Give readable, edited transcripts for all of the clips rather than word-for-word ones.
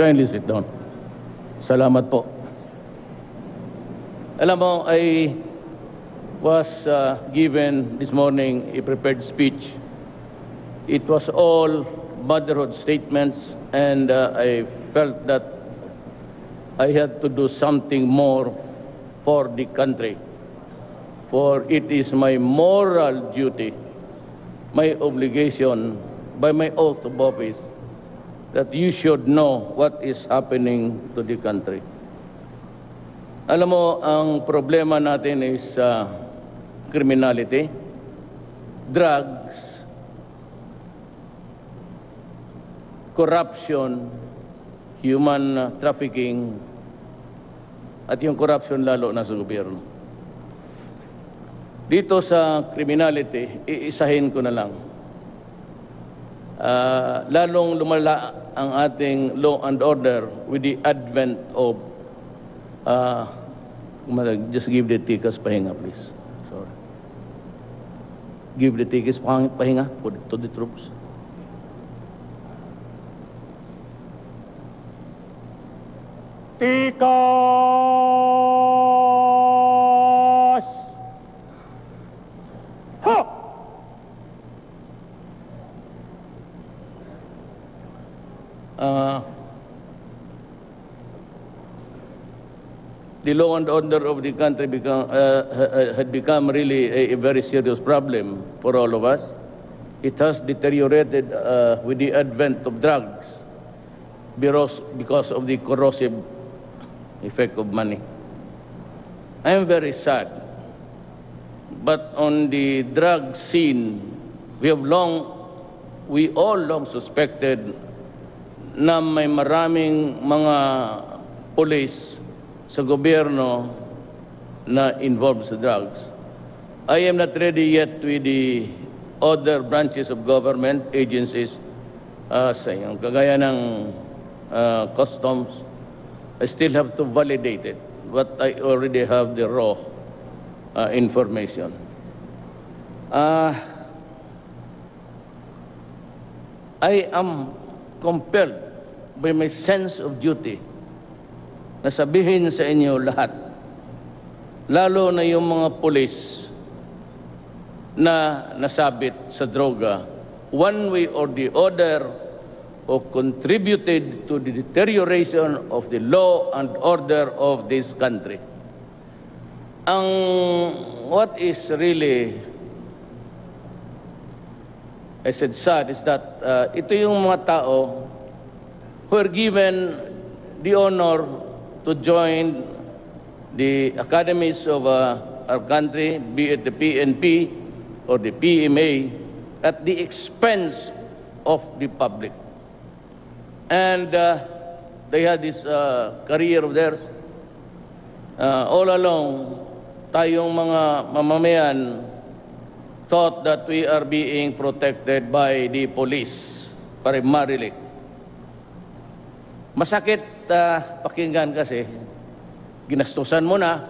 Kindly sit down. Salamat po. Alam mo, I was given this morning a prepared speech. It was all motherhood statements, and I felt that I had to do something more for the country. For it is my moral duty, my obligation, by my oath of office, that you should know what is happening to the country. Alam mo, ang problema natin is criminality, drugs, corruption, human trafficking, at yung corruption lalo na sa gobyerno. Dito sa criminality, iisahin ko na lang. Lalong lumala ang ating law and order with the advent of just give the tikas pahinga, please. Sorry. Give the tikas pahinga to the troops. Tikas! Ha! The law and order of the country had become really a very serious problem for all of us. It has deteriorated with the advent of drugs because of the corrosive effect of money. I am very sad, but on the drug scene, we all long suspected na may maraming mga police sa gobyerno na involved sa drugs. I am not ready yet with the other branches of government agencies sa kagaya ng customs. I still have to validate it, but I already have the raw information. I am compelled by my sense of duty na sabihin sa inyo lahat, lalo na yung mga pulis na nasabit sa droga, one way or the other, or contributed to the deterioration of the law and order of this country. What is really, I said sad, is that ito yung mga tao who are given the honor to join the academies of our country, be it the PNP or the PMA, at the expense of the public. And they had this career of theirs. All along, tayong mga mamamayan thought that we are being protected by the police, primarily. Masakit pakinggan kasi ginastusan mo na,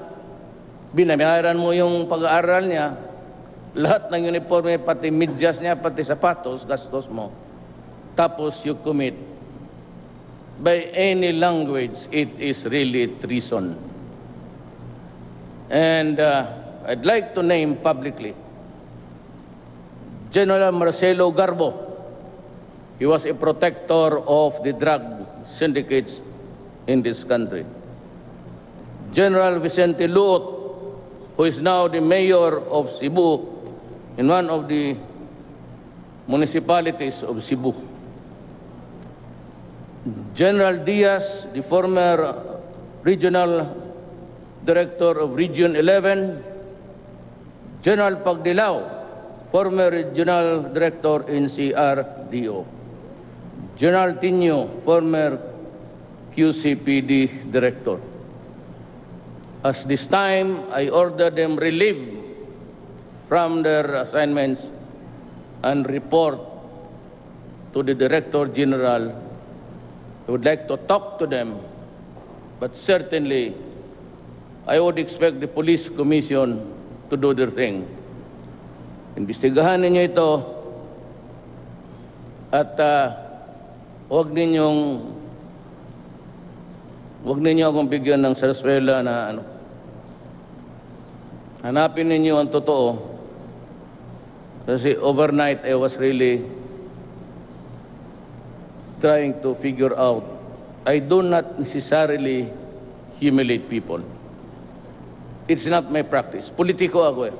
binayaran mo yung pag-aaral niya, lahat ng uniforme, pati medyas niya, pati sapatos, gastos mo. Tapos you commit. By any language, it is really treason. And I'd like to name publicly General Marcelo Garbo. He was a protector of the drug syndicates in this country. General Vicente Luot, who is now the mayor of Cebu, in one of the municipalities of Cebu. General Diaz, the former regional director of Region 11. General Pagdilao, former regional director in CRDO. General Tino, former QCPD director. As this time, I ordered them relieved from their assignments and report to the Director General. I would like to talk to them, but certainly I would expect the Police Commission to do their thing. Imbestigahan ninyo ito at huwag ninyong Huwag ninyo akong bigyan ng sarsuela na ano. Hanapin ninyo ang totoo. Kasi overnight, I was really trying to figure out. I do not necessarily humiliate people. It's not my practice. Politiko ako eh.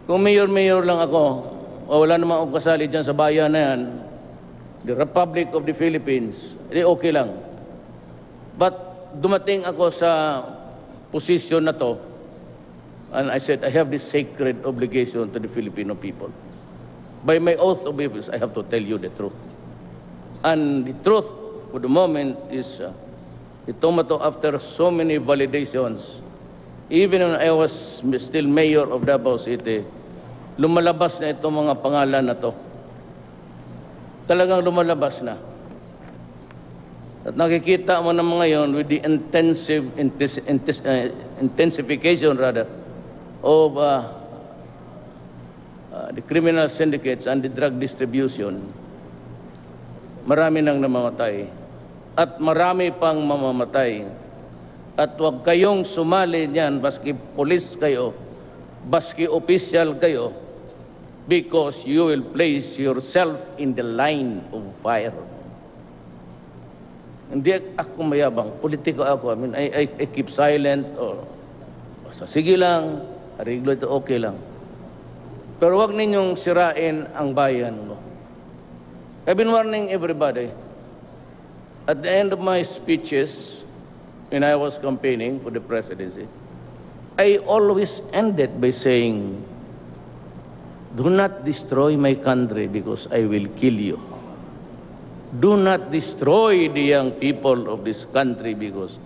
Kung mayor-mayor lang ako, o wala naman akong kasali dyan sa bayan na yan, the Republic of the Philippines, okay lang. But dumating ako sa posisyon na to, and I said, I have this sacred obligation to the Filipino people. By my oath of office, I have to tell you the truth. And the truth for the moment is, itong mato after so many validations, even when I was still mayor of Davao City, lumalabas na itong mga pangalan na to. Talagang lumalabas na. At nakikita mo na mga yon with the intensification rather of the criminal syndicates and the drug distribution. Marami nang namamatay. At marami pang mamamatay. At huwag kayong sumali niyan, baski police kayo, baski opisyal kayo, because you will place yourself in the line of fire. Hindi ako mayabang, politiko ako. I mean, I keep silent or sige lang, ariglo ito, okay lang. Pero wag ninyong sirain ang bayan mo. I've been warning everybody. At the end of my speeches, when I was campaigning for the presidency, I always ended by saying, do not destroy my country because I will kill you. Do not destroy the young people of this country because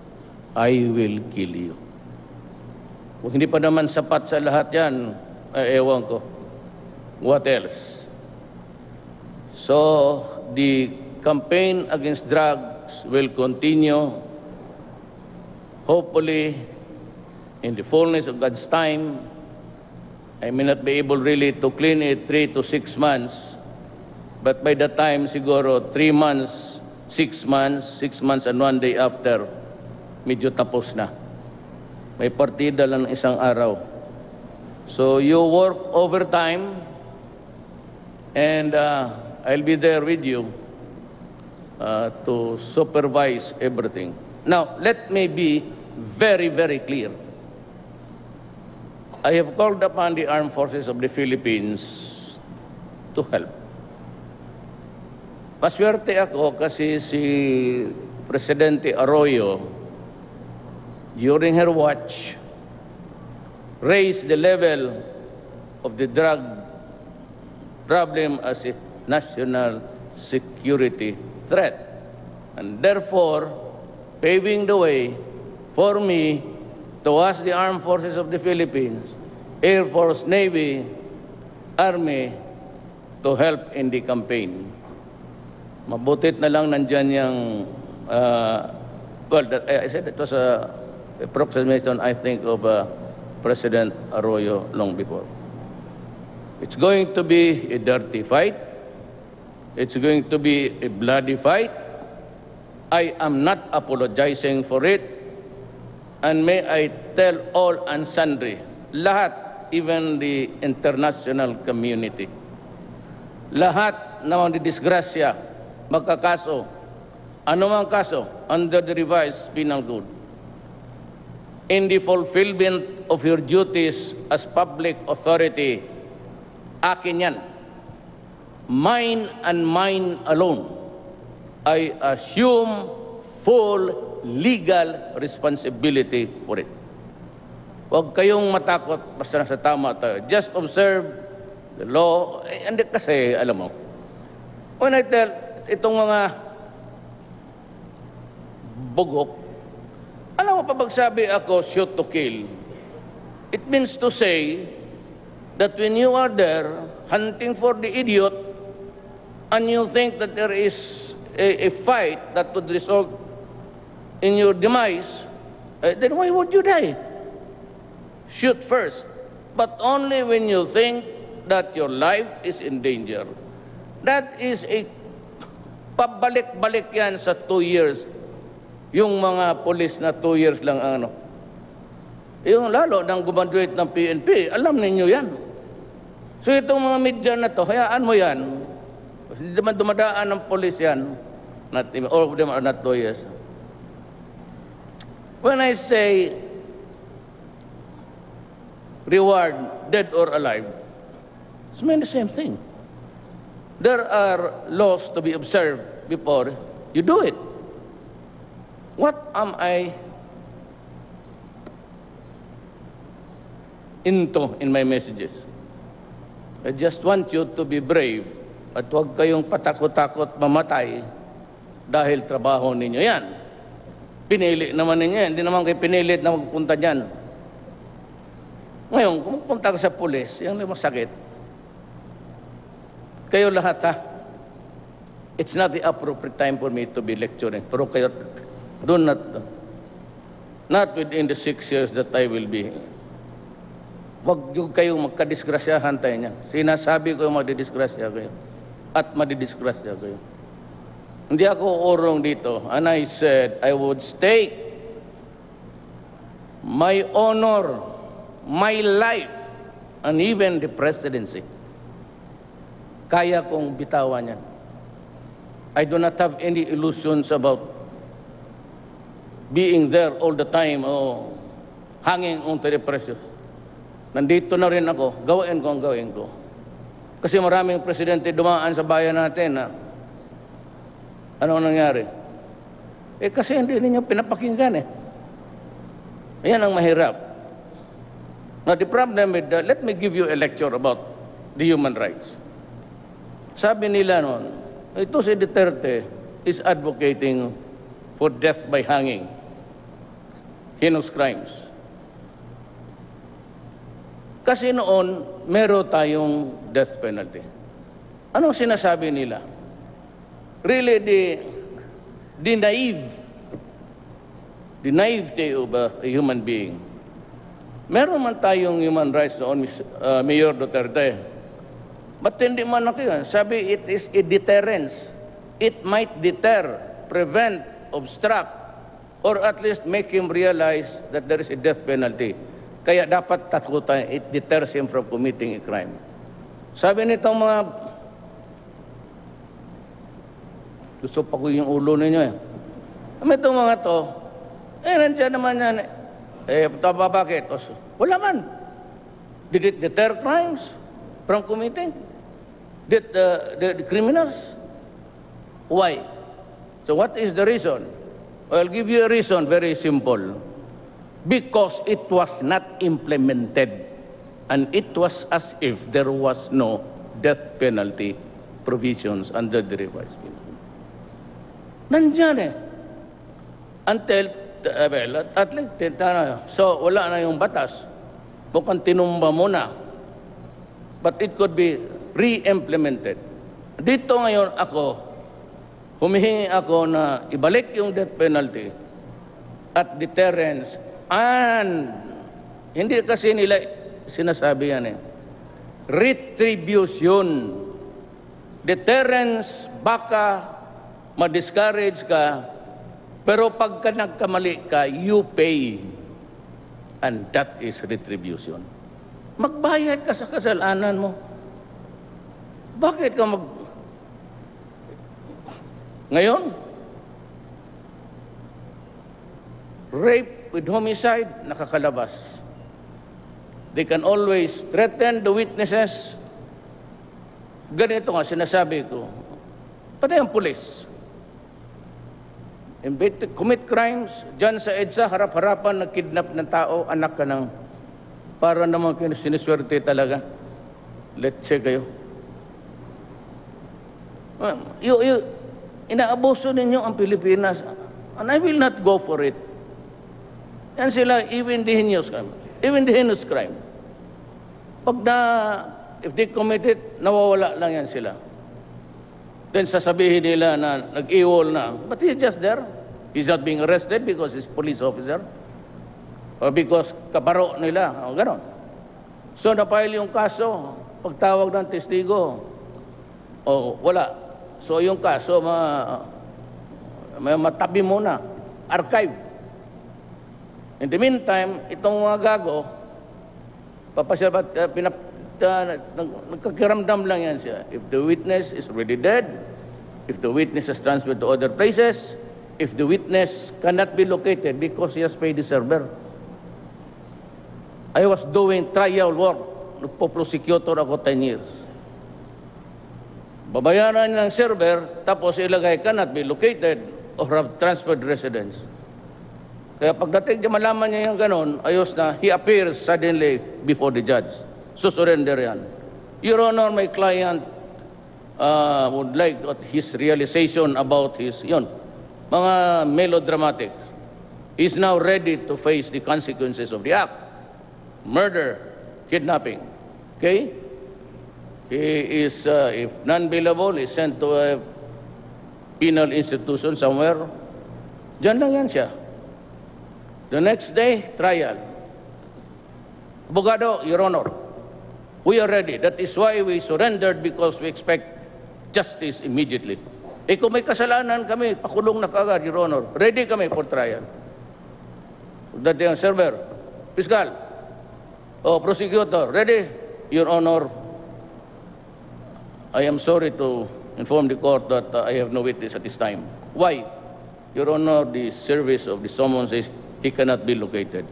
I will kill you. Kung hindi pa naman sapat sa lahat yan, ewan ko. What else? So, the campaign against drugs will continue. Hopefully, in the fullness of God's time, I may not be able really to clean it 3 to 6 months. But by that time, siguro 3 months, 6 months and 1 day after, medyo tapos na. May partida lang ng isang araw. So you work overtime, and I'll be there with you to supervise everything. Now, let me be very, very clear. I have called upon the armed forces of the Philippines to help. Paswerte ako kasi si Presidente Arroyo, during her watch, raised the level of the drug problem as a national security threat. And therefore, paving the way for me to ask the armed forces of the Philippines, Air Force, Navy, Army, to help in the campaign. Mabutit na lang nandyan yung, I said it was a approximation, I think, of President Arroyo long before. It's going to be a dirty fight. It's going to be a bloody fight. I am not apologizing for it. And may I tell all and sundry, lahat, even the international community, lahat na mga disgrasya, magkakaso, anumang kaso, under the revised penal code, in the fulfillment of your duties as public authority, akin yan. Mine and mine alone. I assume full legal responsibility for it. Huwag kayong matakot basta nasa tama tayo. Just observe the law. Hindi kasi, alam mo, when I tell itong mga bugok, alam mo pa pagsabi ako, shoot to kill, it means to say that when you are there hunting for the idiot and you think that there is a fight that would result in your demise, then why would you die? Shoot first, but only when you think that your life is in danger. That is a pabalik-balik yan sa 2 years Yung mga police na 2 years lang ang ano. Yung lalo nang gumaduate ng PNP, alam ninyo yan. So itong mga media na to, hayaan mo yan. Hindi naman dumadaan ng police yan. All of them are not lawyers. When I say reward, dead or alive, it's mean the same thing. There are laws to be observed before you do it. What am I into in my messages? I just want you to be brave at huwag kayong patakot-takot mamatay dahil trabaho ninyo yan. Pinili naman ninyo yan. Hindi naman kayo pinilit na magpunta dyan. Ngayon, kung magpunta ka sa pulis, yan yung masakit. Kayo lahat, ha? It's not the appropriate time for me to be lecturing. Pero kayo, do not within the 6 years that I will be. Huwag yung kayong magkadisgrasyahan tayo niyan. Sinasabi ko yung madidisgrasya kayo. At madidisgrasya kayo. Hindi ako urong dito. And I said, I would stake my honor, my life, and even the presidency. Kaya kong bitawan yan. I do not have any illusions about being there all the time or hanging onto the pressure. Nandito na rin ako, gawin ko ang gawin ko. Kasi maraming presidente dumaan sa bayan natin na ano nangyari? Kasi hindi ninyo pinapakinggan eh. Ayan ang mahirap. Now the problem with that, let me give you a lecture about the human rights. Sabi nila noon, ito si Duterte is advocating for death by hanging. Heinous crimes. Kasi noon, meron tayong death penalty. Ano sinasabi nila? Really, the naivety of a human being. Meron man tayong human rights noon, Mayor Duterte. But hindi man ako yun. Sabi, it is a deterrence. It might deter, prevent, obstruct, or at least make him realize that there is a death penalty. Kaya dapat takutan, it deters him from committing a crime. Sabi nitong mga, gusto pa ko yung ulo ninyo eh. Itong mga to, nandiyan naman yan. Bakit? Wala man. Did it deter crimes from committing? Did the criminals? Why? So what is the reason? I'll give you a reason, very simple. Because it was not implemented, and it was as if there was no death penalty provisions under the revised penal. Nandiyan eh. Until, at least, so wala na yung batas. Mukhang tinumba mo na. But it could be re-implemented. Dito ngayon ako, humihingi ako na ibalik yung death penalty at deterrence. And hindi kasi nila sinasabi yan eh. Retribution. Deterrence, baka ma-discourage ka, pero pagka nagkamali ka, you pay. And that is retribution. Magbayad ka sa kasalanan mo. Bakit ka Ngayon, rape with homicide, nakakalabas. They can always threaten the witnesses. Ganito nga, sinasabi ko. Pati ang pulis. Commit crimes, dyan sa EDSA, harap-harapan, nag-kidnap ng tao, anak ka ng, para naman siniswerte talaga. Let's say kayo. Inaabuso ninyo ang Pilipinas, and I will not go for it. Yan sila, even the heinous crime. Even the heinous crime. If they commit it, nawawala lang yan sila. Then sasabihin nila na nag-iwol na, but he's just there. He's not being arrested because he's police officer. Or because kabaro nila, o gano'n. So napile yung kaso, pagtawag ng testigo, wala. So yung kaso, matabi muna. archive. In the meantime, itong mga gago, nagkakiramdam lang yan siya. If the witness is already dead, if the witness is transferred to other places, if the witness cannot be located because he has paid the server. I was doing trial work. Nagpo-prosecutor ako 10 years. Babayaran ng server, tapos ilagay cannot be located or have transferred residence. Kaya pagdating niya, malaman niya yung ganon, ayos na, he appears suddenly before the judge. Susurrender yan. Your Honor, my client would like his realization about his, mga melodramatics. He's now ready to face the consequences of the act. Murder, kidnapping. Okay? He is, if non-billable, is sent to a penal institution somewhere. Diyan lang yan siya. The next day, trial. Abogado, Your Honor, we are ready. That is why we surrendered because we expect justice immediately. Kung may kasalanan kami, pakulong na kagad, Your Honor. Ready kami for trial. Pagdating ang server, Piskal, prosecutor, ready? Your Honor, I am sorry to inform the court that I have no witness at this time. Why? Your Honor, the service of the summons is he cannot be located.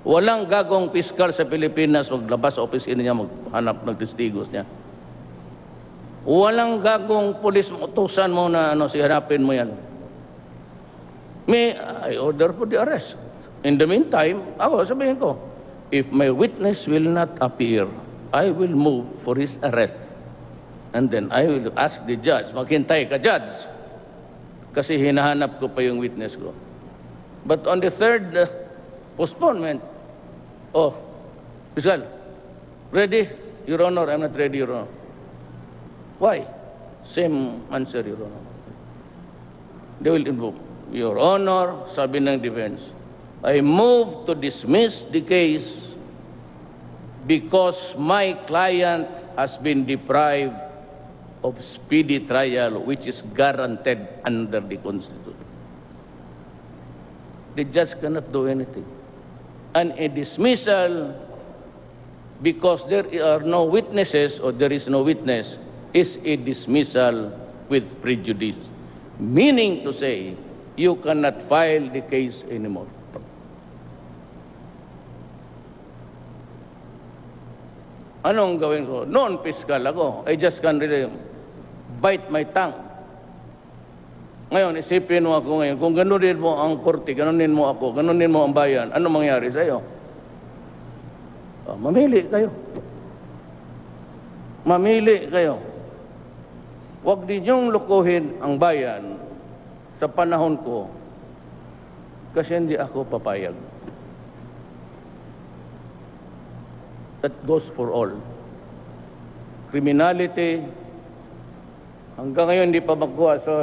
Walang gagong piskal sa Pilipinas maglabas sa opisina niya, maghanap ng testigos niya. Walang gagong polis utusan mo na hanapin mo yan. I order for the arrest. In the meantime, sabihin ko, if my witness will not appear, I will move for his arrest. And then I will ask the judge, maghintay ka, judge, kasi hinahanap ko pa yung witness ko. But on the third postponement, Piskal, ready? Your Honor, I'm not ready, Your Honor. Why? Same answer, Your Honor. They will invoke, Your Honor, sabi ng defense, I move to dismiss the case because my client has been deprived of speedy trial which is guaranteed under the Constitution. The judge cannot do anything. And a dismissal because there are no witnesses or there is no witness is a dismissal with prejudice. Meaning to say, you cannot file the case anymore. Anong gawin ko? Non-fiscal ako. I just can really bite my tongue. Ngayon, isipin mo ako ngayon, kung ganunin mo ang korte, ganunin mo ako, ganunin mo ang bayan, ano mangyari sa'yo? Mamili kayo. Mamili kayo. Huwag ninyong lukuhin ang bayan sa panahon ko kasi hindi ako papayag. That goes for all. Criminality, hanggang ngayon hindi pa makuha. So,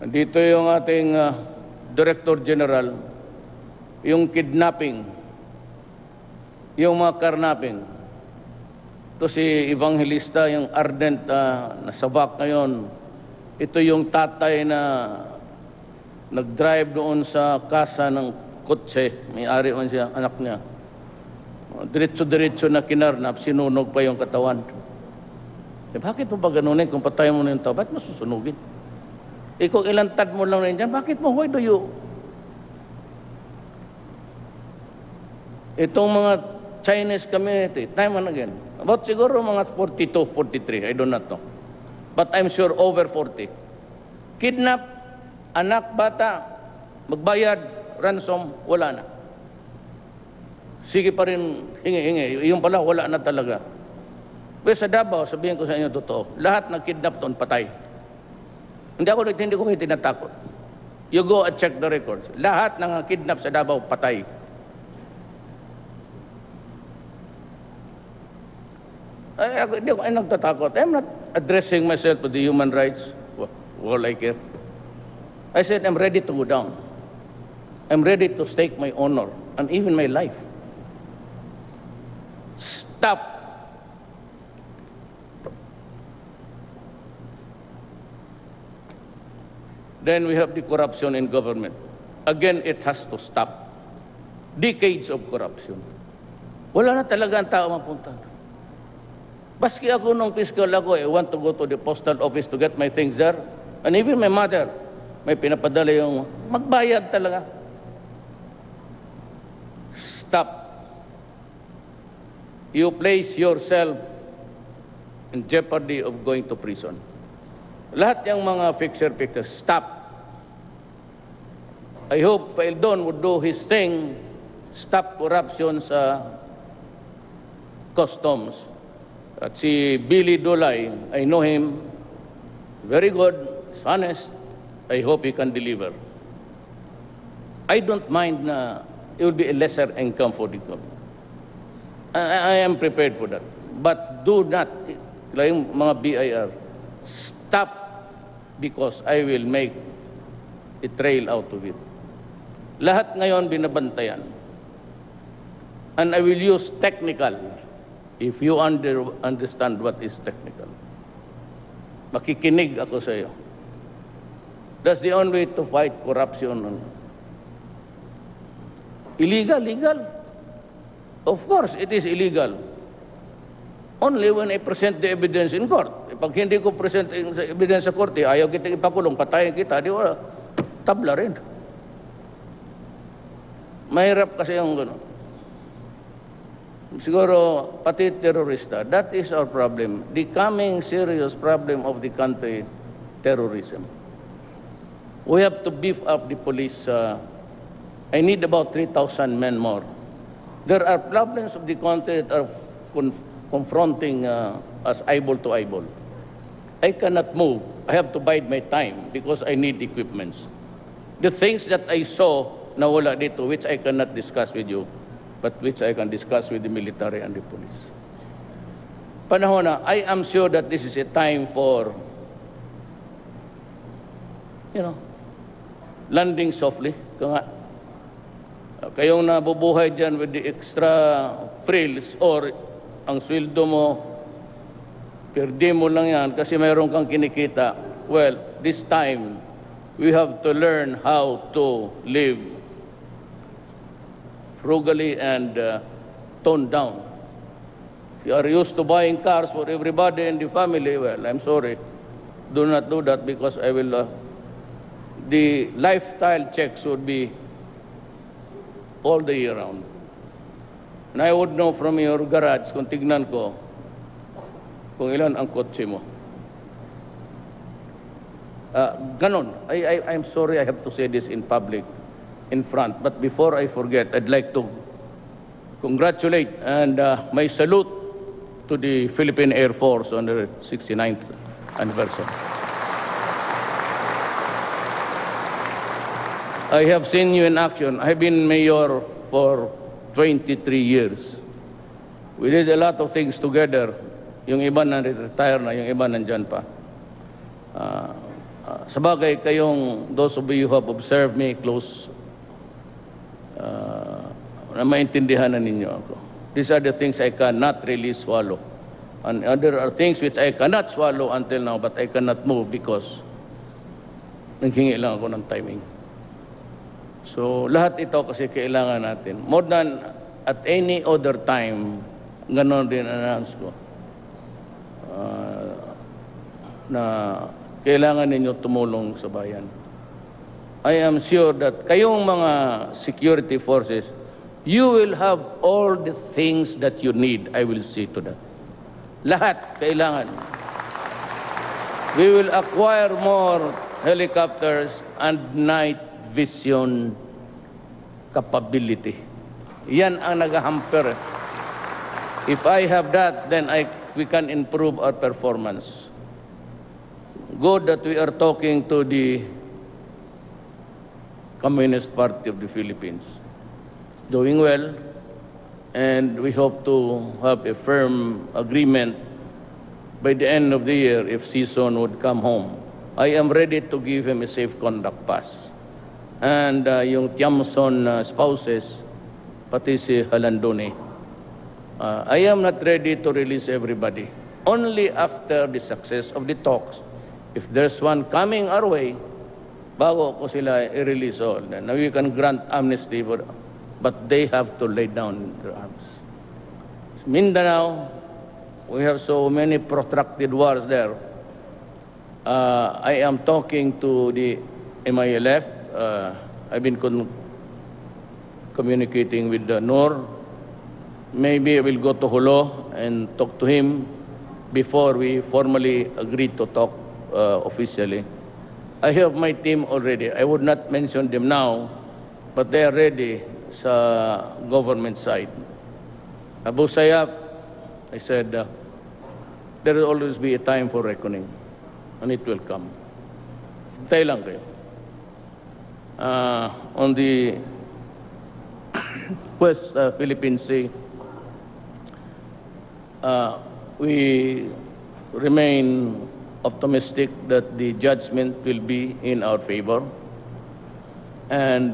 nandito yung ating Director General, yung kidnapping, yung mga karnapping. Ito si Evangelista, yung ardent na sabak ngayon. Ito yung tatay na nag-drive doon sa kasa ng kotse. May-ari man siya, anak niya. Diretso-diretso na kinarnap, sinunog pa yung katawan. Bakit mo ba ganunin kung patay mo na yung tao? Bakit mo susunugin? Kung ilantad mo lang rin dyan, bakit mo? Why do you? Itong mga Chinese community, time and again, about siguro mga 42, 43, I do not know. But I'm sure over 40. Kidnap, anak, bata, magbayad, ransom, wala na. Sige pa rin, hingi-hingi. Yung pala, wala na talaga. Well, sa Davao, sabihin ko sa inyo totoo, lahat ng kidnap doon, patay. Hindi ko kayo tinatakot. You go and check the records. Lahat ng kidnap sa Davao, patay. Hindi ako nagtatakot. I'm not addressing myself to the human rights. All I care. I said, I'm ready to go down. I'm ready to stake my honor and even my life. Stop. Then we have the corruption in government. again, it has to stop. Decades of corruption. Wala na talaga ang tao mapunta. Baski ako nung fiscal ako, I want to go to the postal office to get my things there. And even my mother, may pinapadala yung magbayad talaga. Stop. You place yourself in jeopardy of going to prison. Lahat yung mga fixer-fixer, stop. I hope Paildon would do his thing, stop corruption sa customs. At si Billy Dulay, I know him, very good, he's honest. I hope he can deliver. I don't mind na it will be a lesser income for the government. I am prepared for that. But do not, like yung mga BIR, stop because I will make a trail out of it. Lahat ngayon binabantayan. And I will use technical, if you understand what is technical. Makikinig ako sa iyo. That's the only way to fight corruption. Illegal, legal. Of course, it is illegal. Only when I present the evidence in court. Pag hindi ko present yung evidence sa korte, ayaw kita ipakulong, patayin kita, di wala, tabla rin. Mahirap kasi yung gano'n. Siguro, pati terorista, that is our problem. The coming serious problem of the country, terrorism. We have to beef up the police. I need about 3,000 men more. There are problems of the country that are confronting us eyeball to eyeball. I cannot move. I have to bide my time because I need equipments. The things that I saw na wala dito, which I cannot discuss with you, but which I can discuss with the military and the police. Panahon na, I am sure that this is a time for, landing softly. Kayong nabubuhay dyan with the extra frills or ang sweldo mo, perdi mo lang yan kasi mayroon kang kinikita. Well, this time, we have to learn how to live frugally and tone down. If you are used to buying cars for everybody in the family, well, I'm sorry. Do not do that because I will, the lifestyle checks would be all the year round. And I would know from your garage, kung tignan ko, kung ilan ang kotse mo. Ganon. I'm sorry I have to say this in public, in front. But before I forget, I'd like to congratulate and my salute to the Philippine Air Force on their 69th anniversary. I have seen you in action. I've been mayor for 23 years. We did a lot of things together. Yung iba na-retire na, yung iba nandyan pa. Sabagay kayong, those of you who have observed me close, na maintindihan na ninyo ako. These are the things I cannot really swallow. And there are things which I cannot swallow until now, but I cannot move because naghingi lang ako ng timing. So, lahat ito kasi kailangan natin. More than at any other time, ganon din announce ko, na kailangan ninyo tumulong sa bayan. I am sure that kayong mga security forces, you will have all the things that you need. I will see to that. Lahat kailangan. We will acquire more helicopters and night vision capability. Yan ang nag-hamper. If I have that, then we can improve our performance. Good that we are talking to the Communist Party of the Philippines. Doing well, and we hope to have a firm agreement by the end of the year if Season would come home. I am ready to give him a safe conduct pass. And yung Tiamson spouses, pati si Halandone, I am not ready to release everybody. Only after the success of the talks. If there's one coming our way, bago ko sila i-release all. Then we can grant amnesty, but they have to lay down their arms. Mindanao, we have so many protracted wars there. I am talking to the MILF. I've been communicating with the NOR. Maybe I will go to Hulo and talk to him before we formally agree to talk officially. I have my team already. I would not mention them now, but they are ready sa government side. Abu Sayyaf, I said, there will always be a time for reckoning, and it will come. Hintay lang kayo. On the West Philippine Sea, we remain optimistic that the judgment will be in our favor. And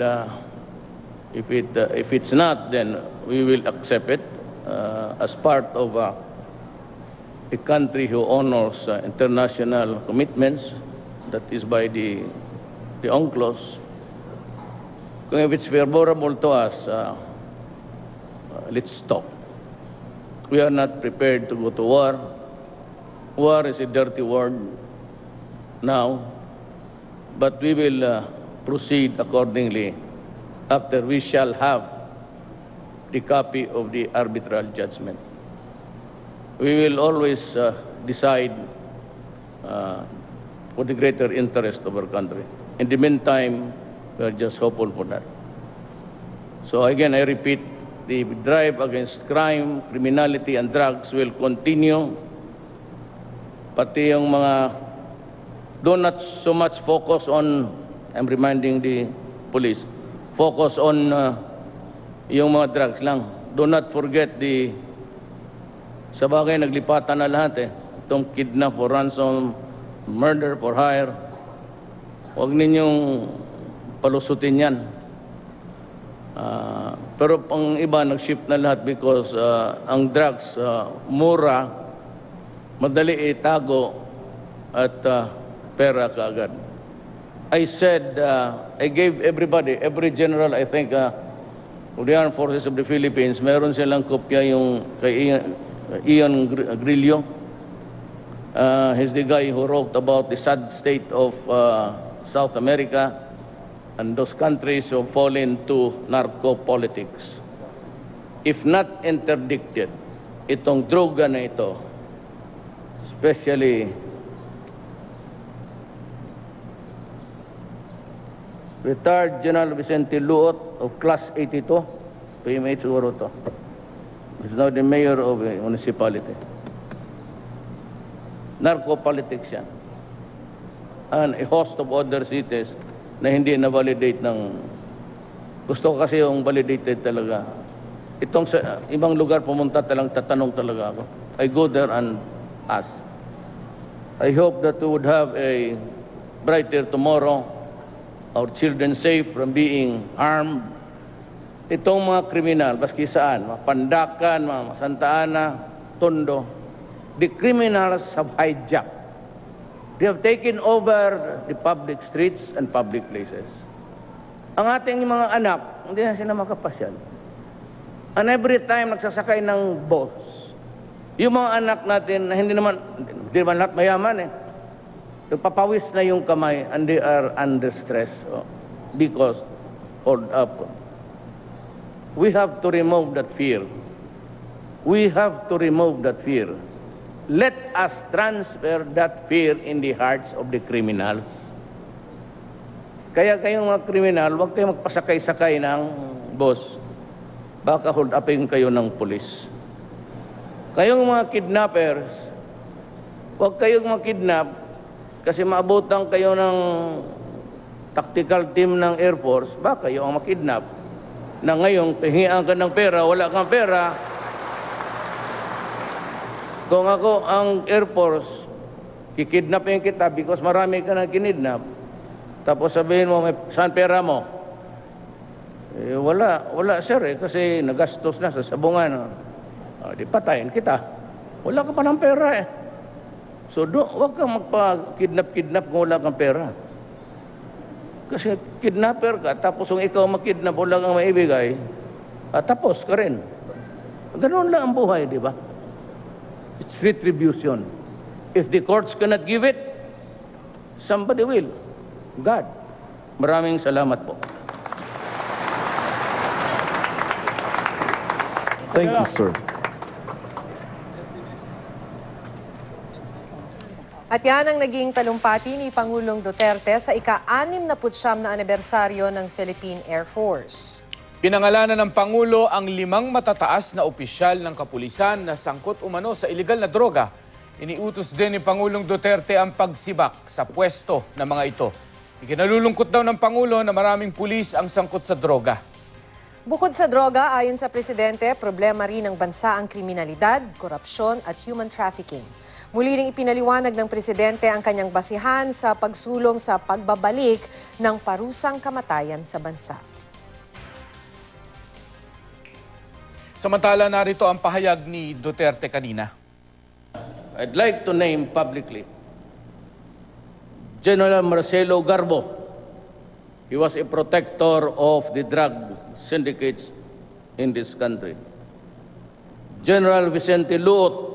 if it's not, then we will accept it as part of a country who honors international commitments, that is by the UNCLOS. If it's favorable to us, let's stop. We are not prepared to go to war. War is a dirty word now, but we will proceed accordingly after we shall have the copy of the arbitral judgment. We will always decide for the greater interest of our country. In the meantime, we are just hopeful for that. So again, I repeat, the drive against crime, criminality, and drugs will continue. Pati yung mga, do not so much focus on, I'm reminding the police, focus on yung mga drugs lang. Do not forget sa bagay naglipatan na lahat itong kidnap or ransom, murder for hire. Huwag ninyong palusutin yan. Pero pang iba nag-shift na lahat because ang drugs mura, madali itago at pera kaagad. I said, I gave everybody, every general, I think, of the Armed Forces of the Philippines, meron silang kopya yung kay Ian Grillo. He's the guy who wrote about the sad state of South America and those countries who fall into narco-politics. If not interdicted, itong droga na ito, especially retired General Vicente Luot of Class 82, PMH siguro to. He's now the mayor of a municipality. Narco-politics yan. And a host of other cities na hindi na-validate ng... Gusto ko kasi yung validated talaga. Itong sa ibang lugar pumunta tatanong talaga ako. I go there and ask. I hope that we would have a brighter tomorrow, our children safe from being harmed. Itong mga kriminal, baski saan, mga Pandakan, mga Santa Ana, Tondo, the criminals have hijacked. They have taken over the public streets and public places. Ang ating mga anak, hindi na sila makapasyal. And every time nagsasakay ng bus, yung mga anak natin na hindi naman lahat mayaman nagpapawis na yung kamay and they are under stress because hold up. We have to remove that fear. We have to remove that fear. Let us transfer that fear in the hearts of the criminals. Kaya kayong mga kriminal, huwag kayong magpasakay-sakay ng bus. Baka hold upin kayo ng pulis. Kayong mga kidnappers, huwag kayong makidnap kasi maabutan kayo ng tactical team ng Air Force, baka kayo ang makidnap. Na ngayon, pahingian ka ng pera, wala kang pera. Kung ako ang Air Force, kikidnapin kita because marami ka na kinidnap. Tapos sabihin mo, saan pera mo? Wala sir kasi nagastos na sa sabungan. Di patayin kita. Wala ka pa ng pera So huwag kang magpa-kidnap-kidnap kung wala kang pera. Kasi kidnapper ka, tapos kung ikaw makidnap o lang ang maibigay, tapos ka rin. Ganun lang ang buhay, di ba? It's retribution. If the courts cannot give it, somebody will. God. Maraming salamat po. Thank you, sir. At yan ang naging talumpati ni Pangulong Duterte sa ika-69 na anibersaryo ng Philippine Air Force. Pinangalanan ng Pangulo ang 5 matataas na opisyal ng kapulisan na sangkot umano sa iligal na droga. Iniutos din ni Pangulong Duterte ang pagsibak sa pwesto ng mga ito. Ikinalulungkot daw ng Pangulo na maraming pulis ang sangkot sa droga. Bukod sa droga, ayon sa Presidente, problema rin ng bansa ang kriminalidad, korupsyon at human trafficking. Muli ring ipinaliwanag ng Presidente ang kanyang basihan sa pagsulong sa pagbabalik ng parusang kamatayan sa bansa. Samantala, narito ang pahayag ni Duterte kanina. I'd like to name publicly General Marcelo Garbo. He was a protector of the drug syndicates in this country. General Vicente Luot,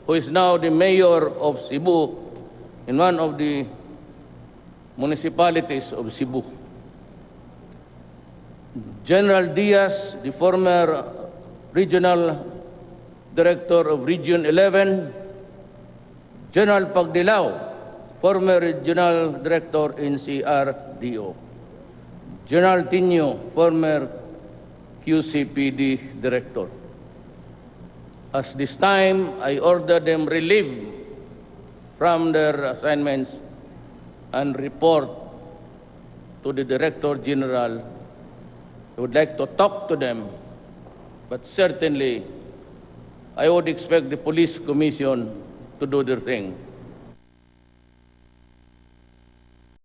who is now the mayor of Cebu, in one of the municipalities of Cebu. General Diaz, the former regional director of Region 11. General Pagdilao, former regional director in CRDO. General Tino, former QCPD director. As this time, I order them relieved from their assignments and report to the Director General. I would like to talk to them, but certainly I would expect the Police Commission to do their thing.